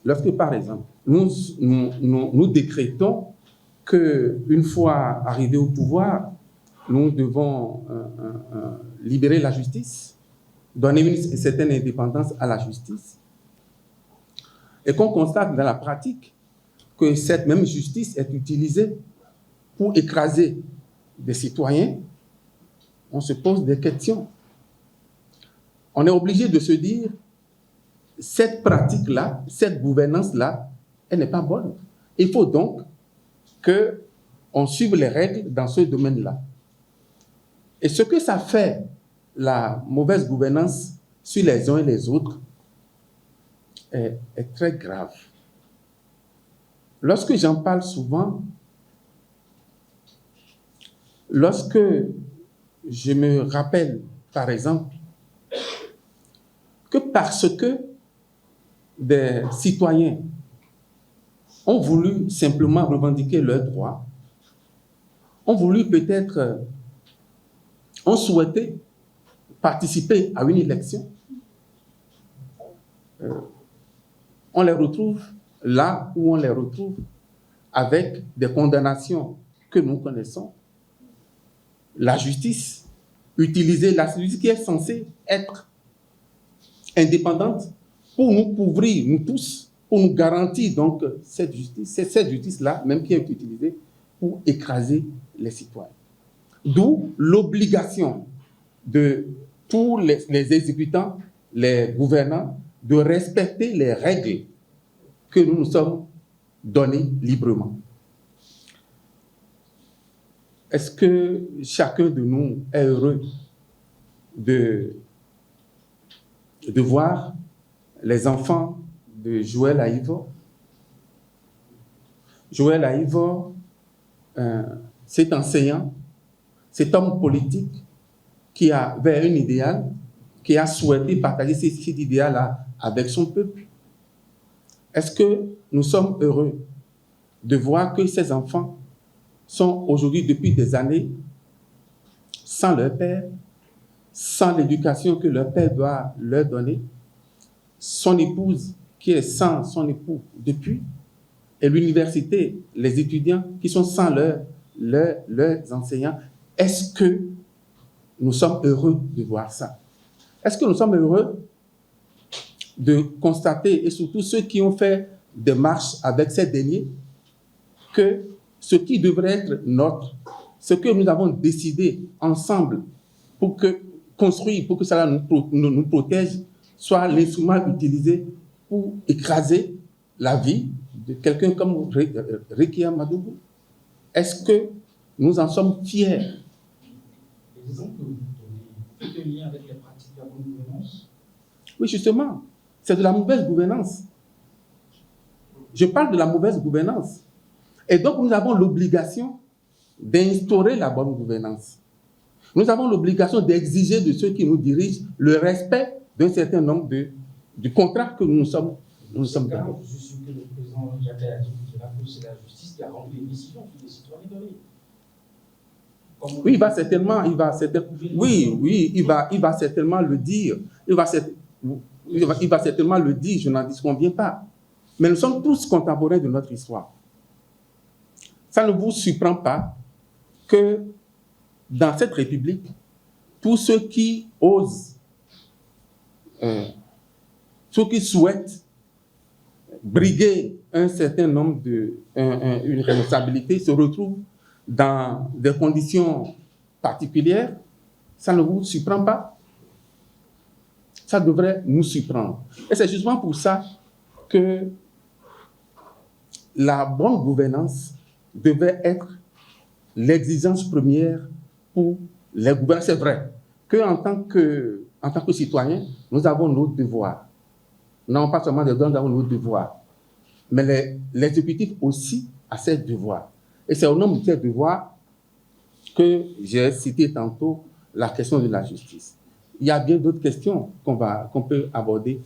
lorsque, par exemple, nous décrétons qu'une fois arrivés au pouvoir, nous devons libérer la justice, donner une certaine indépendance à la justice, et qu'on constate dans la pratique que cette même justice est utilisée pour écraser des citoyens, on se pose des questions. On est obligé de se dire, cette pratique-là, cette gouvernance-là, elle n'est pas bonne. Il faut donc qu'on suive les règles dans ce domaine-là. Et ce que ça fait, la mauvaise gouvernance sur les uns et les autres, est très grave. Lorsque j'en parle souvent, lorsque je me rappelle, par exemple, que parce que des citoyens ont voulu simplement revendiquer leurs droits, ont souhaité participer à une élection, on les retrouve là où on les retrouve avec des condamnations que nous connaissons. La justice, utiliser la justice qui est censée être indépendante pour nous couvrir, nous tous, pour nous garantir donc cette justice, c'est cette justice-là même qui est utilisée pour écraser les citoyens. D'où l'obligation de tous les exécutants, les gouvernants, de respecter les règles que nous nous sommes données librement. Est-ce que chacun de nous est heureux de voir les enfants de Joël Aïvo? Joël Aïvo, cet enseignant, cet homme politique qui avait un idéal, qui a souhaité partager cet idéal-là avec son peuple. Est-ce que nous sommes heureux de voir que ces enfants sont aujourd'hui, depuis des années, sans leur père, sans l'éducation que leur père doit leur donner, son épouse qui est sans son époux depuis, et l'université, les étudiants qui sont sans leurs enseignants? Est-ce que nous sommes heureux de voir ça? Est-ce que nous sommes heureux de constater, et surtout ceux qui ont fait des marches avec ces derniers, que ce qui devrait être notre, ce que nous avons décidé ensemble pour construire, pour que cela nous protège, soit l'instrument utilisé pour écraser la vie de quelqu'un comme Rekia Madougou? Est-ce que nous en sommes fiers? L'exemple que vous donnez fait un lien avec les pratiques de la bonne gouvernance? Oui, justement, c'est de la mauvaise gouvernance. Je parle de la mauvaise gouvernance. Et donc, nous avons l'obligation d'instaurer la bonne gouvernance. Nous avons l'obligation d'exiger de ceux qui nous dirigent le respect d'un certain nombre du contrat que nous sommes donnés. Je suis sûr que le président Jacques Ayadji dira que c'est la justice qui a rendu les décisions que les citoyens données. Oui, il va certainement le dire. Il va certainement le dire, je n'en disconviens pas. Mais nous sommes tous contemporains de notre histoire. Ça ne vous surprend pas que dans cette République, tous ceux qui osent, ceux qui souhaitent briguer un certain nombre une responsabilité se retrouvent dans des conditions particulières. Ça ne vous surprend pas? Ça devrait nous surprendre. Et c'est justement pour ça que la bonne gouvernance devait être l'exigence première pour les gouvernants. C'est vrai qu'en tant que citoyens, nous avons nos devoirs. Non pas seulement des droits, nous avons nos devoirs. Mais l'exécutif aussi a ses devoirs. Et c'est au nom de ces devoirs que j'ai cité tantôt la question de la justice. Il y a bien d'autres questions qu'on peut aborder